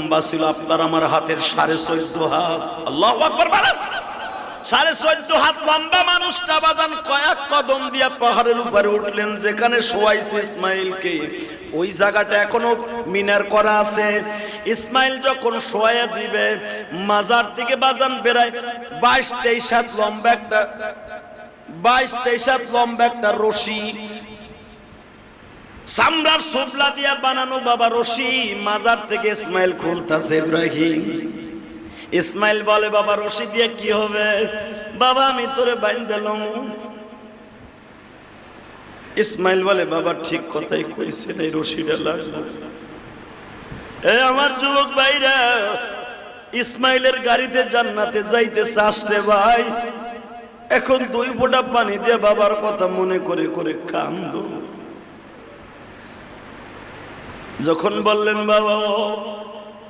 লম্বা ছিল আপনার আমার হাতের 14.5 হাত। আল্লাহু আকবার বলেন। 14.5 হাত লম্বা মানুষটা বাদান কয়েক কদম দিয়া পাহাড়ের উপরে উঠলেন, যেখানে শোয়াইছে ইসমাইলকে। ওই জায়গাটা এখনো মিনার করা আছে। ইসমাইল যখন শোয়া দিবে, মাজার থেকে বাজান বেরায় 22-23 হাত লম্বা একটা 22-23 হাত লম্বা একটা রশি, চামড়ার সোবলা দিয়া বানানো বাবা রশি, মাজার থেকে ইসমাইল খুলতাছে। ইব্রাহিম, ইসমাইল বলে বাবা রশি দিয়ে কি হবে? বাবা আমি তোরে বাইন্ধালাম। ইসমাইল বলে বাবা ঠিক কথাই কইছেন, এই রশিটা লাগবে। এই আমার যুবক ভাইরা, ইসমাইলের গাড়িতে জান্নাতে যাইতেছে আসছে ভাই। এখন 2 ফোঁটা পানি দিয়ে বাবার কথা মনে করে করে কান্দো। যখন বললেন বাবা